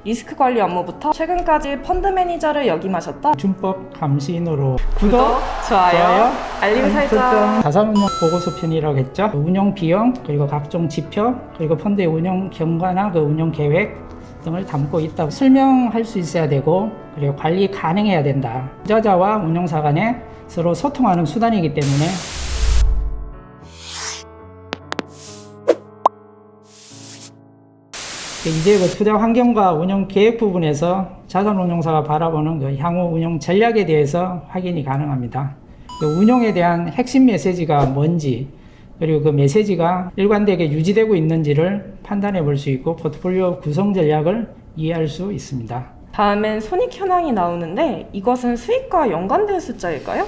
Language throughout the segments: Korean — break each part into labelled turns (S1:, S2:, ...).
S1: 리스크 관리 업무부터 최근까지 펀드 매니저를 역임하셨던
S2: 준법 감시인으로
S1: 구독, 좋아요, 알림 설정.
S2: 자산운용 보고서 편이라고 했죠. 운용 비용, 그리고 각종 지표, 그리고 펀드의 운용 경과나 그 운용 계획 등을 담고 있다고 설명할 수 있어야 되고, 그리고 관리 가능해야 된다. 투자자와 운용사 간에 서로 소통하는 수단이기 때문에 이제 그 투자 환경과 운영 계획 부분에서 자산운용사가 바라보는 그 향후 운용 전략에 대해서 확인이 가능합니다. 그 운용에 대한 핵심 메시지가 뭔지, 그리고 그 메시지가 일관되게 유지되고 있는지를 판단해 볼 수 있고, 포트폴리오 구성 전략을 이해할 수 있습니다.
S1: 다음엔 손익 현황이 나오는데 이것은 수익과 연관된 숫자일까요?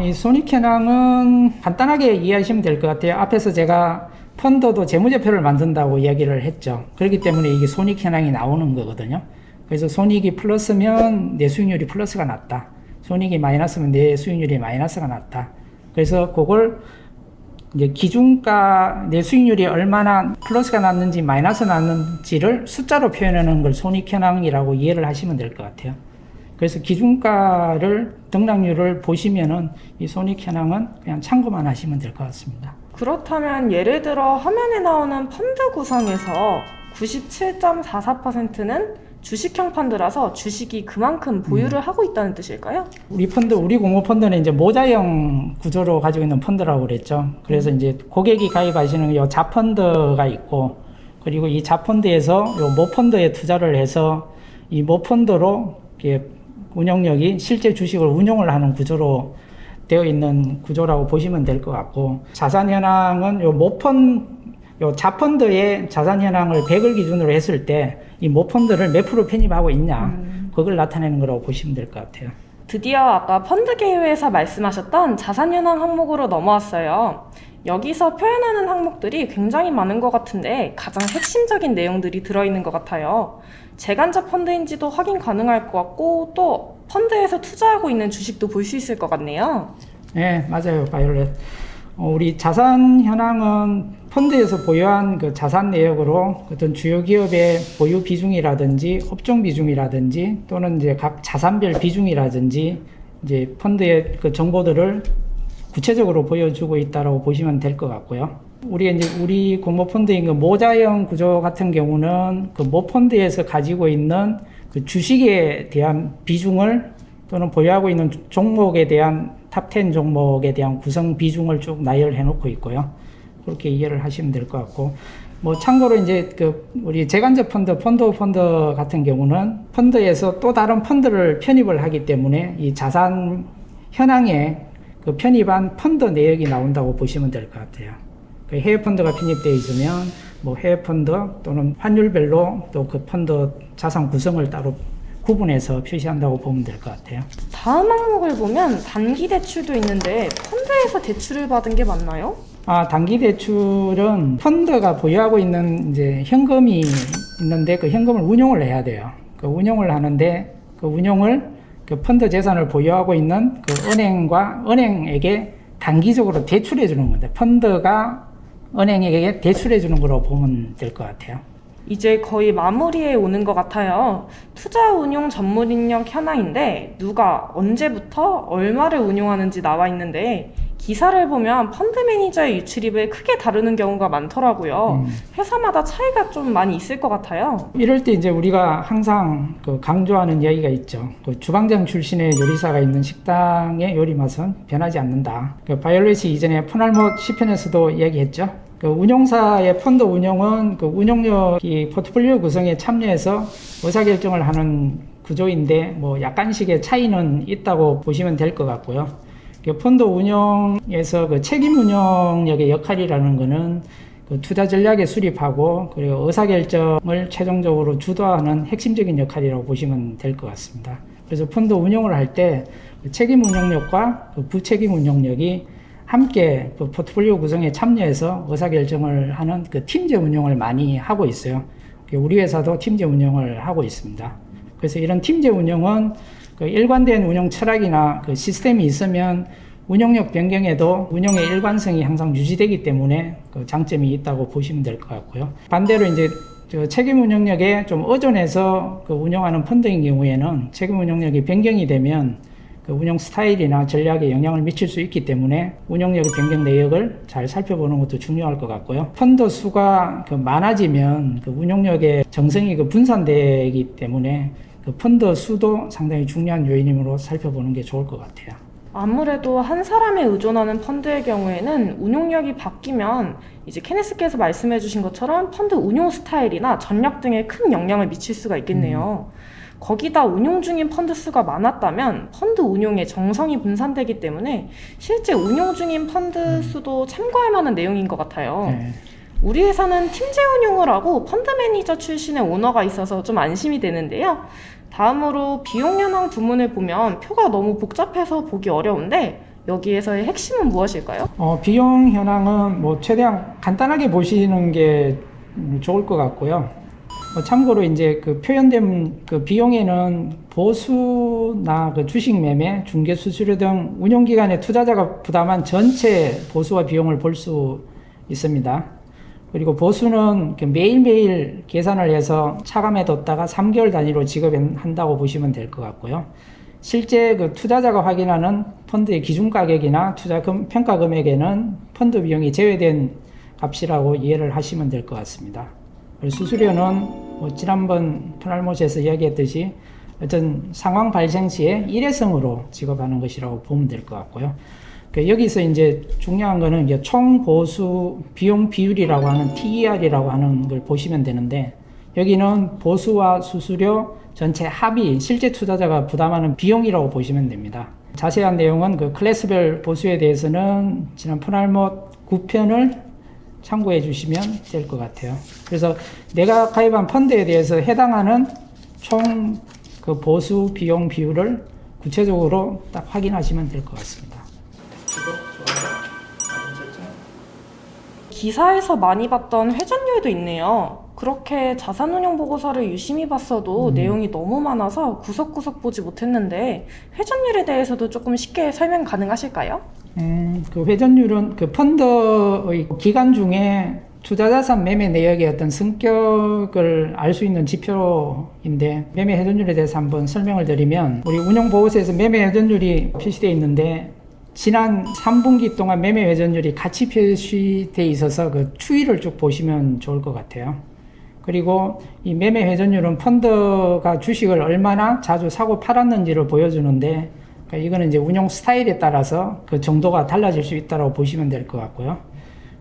S2: 이 손익 현황은 간단하게 이해하시면 될 것 같아요. 앞에서 제가 펀드도 재무제표를 만든다고 이야기를 했죠. 그렇기 때문에 이게 손익 현황이 나오는 거거든요. 그래서 손익이 플러스면 내 수익률이 플러스가 났다. 손익이 마이너스면 내 수익률이 마이너스가 났다. 그래서 그걸 이제 기준가 내 수익률이 얼마나 플러스가 났는지 마이너스 났는지를 숫자로 표현하는 걸 손익 현황이라고 이해를 하시면 될 것 같아요. 그래서 기준가를 등락률을 보시면은 이 손익 현황은 그냥 참고만 하시면 될 것 같습니다.
S1: 그렇다면 예를 들어 화면에 나오는 펀드 구성에서 97.44%는 주식형 펀드라서 주식이 그만큼 보유를 하고 있다는 뜻일까요?
S2: 우리 공모펀드는 이제 모자형 구조로 가지고 있는 펀드라고 그랬죠. 그래서 이제 고객이 가입하시는 요 자펀드가 있고, 그리고 이 자펀드에서 요 모펀드에 투자를 해서 이 모펀드로 이렇게 운영력이 실제 주식을 운용을 하는 구조로 되어 있는 구조라고 보시면 될 것 같고, 자산 현황은 요 자펀드의 자산 현황을 100을 기준으로 했을 때 이 모펀드를 몇 프로 편입하고 있냐, 그걸 나타내는 거라고 보시면 될 것 같아요.
S1: 드디어 아까 펀드 개요에서 말씀하셨던 자산 현황 항목으로 넘어왔어요. 여기서 표현하는 항목들이 굉장히 많은 것 같은데 가장 핵심적인 내용들이 들어있는 것 같아요. 재간접 펀드인지도 확인 가능할 것 같고, 또 펀드에서 투자하고 있는 주식도 볼 수 있을 것 같네요.
S2: 네, 맞아요, 바이올렛. 우리 자산 현황은 펀드에서 보유한 그 자산 내역으로 어떤 주요 기업의 보유 비중이라든지 업종 비중이라든지 또는 이제 각 자산별 비중이라든지 이제 펀드의 그 정보들을 구체적으로 보여주고 있다고 보시면 될 것 같고요. 우리 공모펀드인 그 모자형 구조 같은 경우는 그 모펀드에서 가지고 있는 그 주식에 대한 비중을 또는 보유하고 있는 종목에 대한 탑10 종목에 대한 구성 비중을 쭉 나열해 놓고 있고요. 그렇게 이해를 하시면 될 것 같고, 참고로 이제 우리 재간접 펀드 같은 경우는 펀드에서 또 다른 펀드를 편입을 하기 때문에 이 자산 현황에 그 편입한 펀드 내역이 나온다고 보시면 될 것 같아요. 그 해외 펀드가 편입되어 있으면 해외 펀드 또는 환율별로 또 그 펀드 자산 구성을 따로 구분해서 표시한다고 보면 될 것 같아요.
S1: 다음 항목을 보면 단기 대출도 있는데 펀드에서 대출을 받은 게 맞나요?
S2: 단기 대출은 펀드가 보유하고 있는 이제 현금이 있는데 그 현금을 운용을 해야 돼요. 그 운용을 하는데 그 운용을 그 펀드 재산을 보유하고 있는 그 은행에게 단기적으로 대출해 주는 건데, 펀드가 은행에게 대출해 주는 거로 보면 될 것 같아요.
S1: 이제 거의 마무리에 오는 것 같아요. 투자 운용 전문 인력 현황인데 누가 언제부터 얼마를 운용하는지 나와 있는데, 기사를 보면 펀드 매니저의 유출입을 크게 다루는 경우가 많더라고요. 회사마다 차이가 좀 많이 있을 것 같아요.
S2: 이럴 때 이제 우리가 항상 강조하는 이야기가 있죠. 주방장 출신의 요리사가 있는 식당의 요리 맛은 변하지 않는다. 바이올렛이 이전에 푸날못 시편에서도 이야기했죠. 운용사의 펀드 운용은 운용력이 포트폴리오 구성에 참여해서 의사결정을 하는 구조인데 약간씩의 차이는 있다고 보시면 될 것 같고요. 펀드 운용에서 책임 운용력의 역할이라는 것은 투자 전략에 수립하고 그리고 의사결정을 최종적으로 주도하는 핵심적인 역할이라고 보시면 될 것 같습니다. 그래서 펀드 운용을 할 때 책임 운용력과 부책임 운용력이 함께 포트폴리오 구성에 참여해서 의사결정을 하는 팀제 운용을 많이 하고 있어요. 우리 회사도 팀제 운용을 하고 있습니다. 그래서 이런 팀제 운용은 일관된 운용 철학이나 시스템이 있으면 운용력 변경에도 운용의 일관성이 항상 유지되기 때문에 장점이 있다고 보시면 될 것 같고요. 반대로 이제 책임 운영력에 좀 의존해서 그 운영하는 펀드인 경우에는 책임 운영력이 변경이 되면 그 운영 스타일이나 전략에 영향을 미칠 수 있기 때문에 운영력의 변경 내역을 잘 살펴보는 것도 중요할 것 같고요. 펀드 수가 그 많아지면 그 운영력의 정성이 그 분산되기 때문에 그 펀드 수도 상당히 중요한 요인이므로 살펴보는 게 좋을 것 같아요.
S1: 아무래도 한 사람에 의존하는 펀드의 경우에는 운용력이 바뀌면 이제 케네스께서 말씀해 주신 것처럼 펀드 운용 스타일이나 전략 등에 큰 영향을 미칠 수가 있겠네요. 거기다 운용 중인 펀드 수가 많았다면 펀드 운용에 정성이 분산되기 때문에 실제 운용 중인 펀드 수도 참고할 만한 내용인 것 같아요.
S2: 네.
S1: 우리 회사는 팀제 운용을 하고 펀드 매니저 출신의 오너가 있어서 좀 안심이 되는데요. 다음으로 비용 현황 부문을 보면 표가 너무 복잡해서 보기 어려운데 여기에서의 핵심은 무엇일까요?
S2: 비용 현황은 뭐 최대한 간단하게 보시는 게 좋을 것 같고요. 참고로 이제 그 표현된 그 비용에는 보수나 그 주식 매매, 중개 수수료 등 운용기관의 투자자가 부담한 전체 보수와 비용을 볼 수 있습니다. 그리고 보수는 매일매일 계산을 해서 차감해뒀다가 3개월 단위로 지급한다고 보시면 될 것 같고요. 실제 그 투자자가 확인하는 펀드의 기준 가격이나 평가 금액에는 펀드 비용이 제외된 값이라고 이해를 하시면 될 것 같습니다. 수수료는 지난번 푸날못에서 이야기했듯이 어떤 상황 발생 시에 일회성으로 지급하는 것이라고 보면 될 것 같고요. 여기서 이제 중요한 거는 이제 총 보수 비용 비율이라고 하는 TER이라고 하는 걸 보시면 되는데, 여기는 보수와 수수료 전체 합이 실제 투자자가 부담하는 비용이라고 보시면 됩니다. 자세한 내용은 그 클래스별 보수에 대해서는 지난 푸날못 9편을 참고해 주시면 될 것 같아요. 그래서 내가 가입한 펀드에 대해서 해당하는 총 그 보수 비용 비율을 구체적으로 딱 확인하시면 될 것 같습니다.
S1: 기사에서 많이 봤던 회전율도 있네요. 그렇게 자산운용 보고서를 유심히 봤어도 내용이 너무 많아서 구석구석 보지 못했는데 회전율에 대해서도 조금 쉽게 설명 가능하실까요?
S2: 그 회전율은 그 펀드의 기간 중에 투자자산 매매 내역의 어떤 성격을 알 수 있는 지표인데, 매매 회전율에 대해서 한번 설명을 드리면, 우리 운용보고서에서 매매 회전율이 표시되어 있는데 지난 3분기 동안 매매 회전율이 같이 표시되어 있어서 그 추이를 쭉 보시면 좋을 것 같아요. 그리고 이 매매 회전율은 펀드가 주식을 얼마나 자주 사고 팔았는지를 보여주는데, 그러니까 이거는 이제 운용 스타일에 따라서 그 정도가 달라질 수 있다고 보시면 될 것 같고요.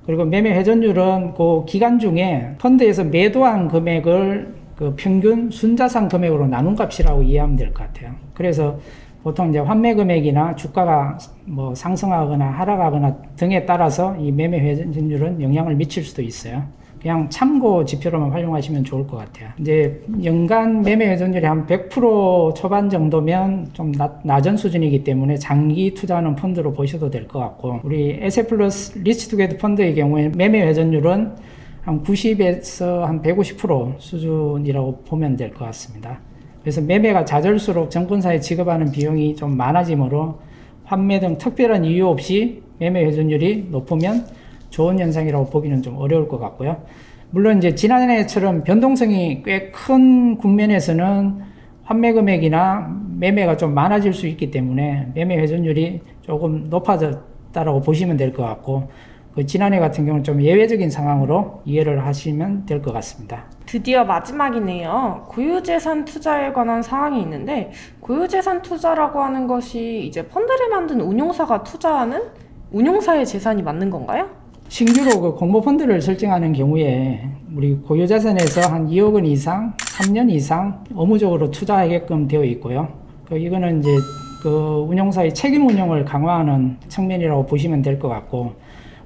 S2: 그리고 매매 회전율은 그 기간 중에 펀드에서 매도한 금액을 그 평균 순자산 금액으로 나눈 값이라고 이해하면 될 것 같아요. 그래서 보통 이제 환매 금액이나 주가가 뭐 상승하거나 하락하거나 등에 따라서 이 매매 회전율은 영향을 미칠 수도 있어요. 그냥 참고 지표로만 활용하시면 좋을 것 같아요. 이제 연간 매매 회전율이 한 100% 초반 정도면 좀 낮은 수준이기 때문에 장기 투자하는 펀드로 보셔도 될 것 같고, 우리 에셋플러스 리스트투게더 펀드의 경우에 매매 회전율은 한 90에서 한 150% 수준이라고 보면 될 것 같습니다. 그래서 매매가 잦을수록 증권사에 지급하는 비용이 좀 많아지므로 환매 등 특별한 이유 없이 매매 회전율이 높으면 좋은 현상이라고 보기는 좀 어려울 것 같고요. 물론 이제 지난해처럼 변동성이 꽤 큰 국면에서는 환매 금액이나 매매가 좀 많아질 수 있기 때문에 매매 회전율이 조금 높아졌다라고 보시면 될 것 같고, 그 지난해 같은 경우는 좀 예외적인 상황으로 이해를 하시면 될 것 같습니다.
S1: 드디어 마지막이네요. 고유재산 투자에 관한 사항이 있는데, 고유재산 투자라고 하는 것이 이제 펀드를 만든 운용사가 투자하는 운용사의 재산이 맞는 건가요?
S2: 신규로 그 공모펀드를 설정하는 경우에 우리 고유자산에서 한 2억 원 이상, 3년 이상 의무적으로 투자하게끔 되어 있고요. 이거는 이제 그 운용사의 책임 운용을 강화하는 측면이라고 보시면 될 것 같고,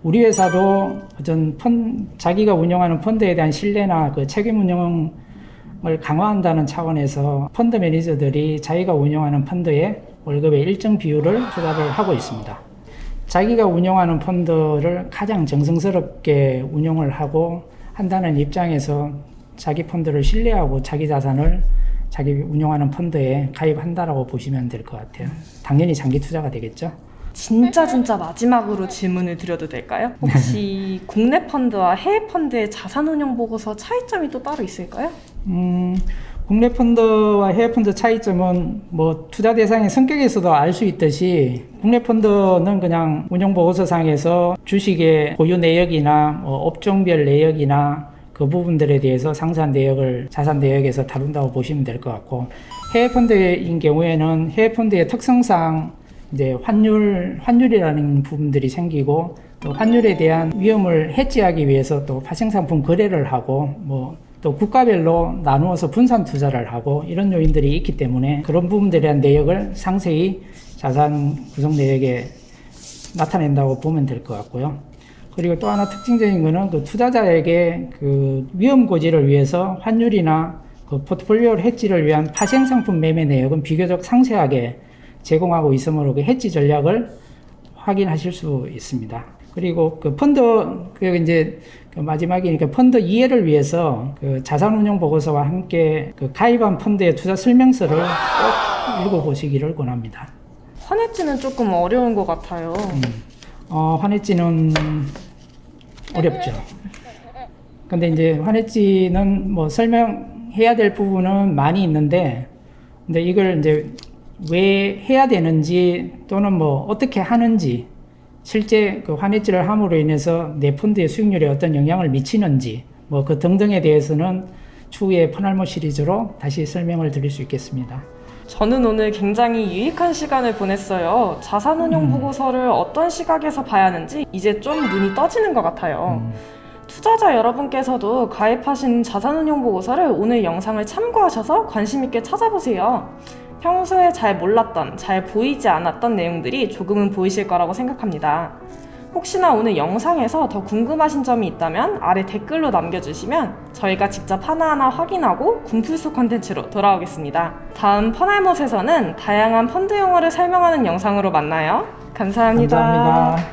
S2: 우리 회사도 어떤 자기가 운영하는 펀드에 대한 신뢰나 그 책임 운용을 강화한다는 차원에서 펀드 매니저들이 자기가 운영하는 펀드에 월급의 일정 비율을 투자를 하고 있습니다. 자기가 운영하는 펀드를 가장 정성스럽게 운영을 하고 한다는 입장에서 자기 펀드를 신뢰하고 자기 자산을 자기 운영하는 펀드에 가입한다라고 보시면 될 것 같아요. 당연히 장기 투자가 되겠죠.
S1: 진짜 마지막으로 질문을 드려도 될까요? 혹시 국내 펀드와 해외 펀드의 자산운용 보고서 차이점이 또 따로 있을까요?
S2: 국내 펀드와 해외 펀드 차이점은 뭐 투자 대상의 성격에서도 알 수 있듯이 국내 펀드는 그냥 운용 보고서상에서 주식의 보유 내역이나 업종별 내역이나 그 부분들에 대해서 상세한 내역을 자산 내역에서 다룬다고 보시면 될 것 같고, 해외 펀드인 경우에는 해외 펀드의 특성상 이제 환율이라는 부분들이 생기고, 또 환율에 대한 위험을 해지하기 위해서 또 파생상품 거래를 하고 또 국가별로 나누어서 분산 투자를 하고 이런 요인들이 있기 때문에 그런 부분들에 대한 내역을 상세히 자산 구성 내역에 나타낸다고 보면 될 것 같고요. 그리고 또 하나 특징적인 거는 그 투자자에게 그 위험 고지를 위해서 환율이나 그 포트폴리오 해지를 위한 파생 상품 매매 내역은 비교적 상세하게 제공하고 있으므로 그 해지 전략을 확인하실 수 있습니다. 그리고 그 펀드, 그 이제 그 마지막이니까 펀드 이해를 위해서 그 자산운용 보고서와 함께 그 가입한 펀드의 투자 설명서를 꼭 읽어보시기를 권합니다.
S1: 환해지는 조금 어려운 것 같아요.
S2: 환해지는 어렵죠. 근데 이제 환해지는 뭐 설명해야 될 부분은 많이 있는데, 근데 이걸 이제 왜 해야 되는지 또는 뭐 어떻게 하는지, 실제 그 환해지를 함으로 인해서 내 펀드의 수익률에 어떤 영향을 미치는지 뭐 그 등등에 대해서는 추후에 퍼날모 시리즈로 다시 설명을 드릴 수 있겠습니다.
S1: 저는 오늘 굉장히 유익한 시간을 보냈어요. 자산운용 보고서를 어떤 시각에서 봐야 하는지 이제 좀 눈이 떠지는 것 같아요. 투자자 여러분께서도 가입하신 자산운용 보고서를 오늘 영상을 참고하셔서 관심 있게 찾아보세요. 평소에 잘 몰랐던, 잘 보이지 않았던 내용들이 조금은 보이실 거라고 생각합니다. 혹시나 오늘 영상에서 더 궁금하신 점이 있다면 아래 댓글로 남겨주시면 저희가 직접 하나하나 확인하고 군풀수 콘텐츠로 돌아오겠습니다. 다음 퍼날못에서는 다양한 펀드 용어를 설명하는 영상으로 만나요. 감사합니다.
S2: 감사합니다.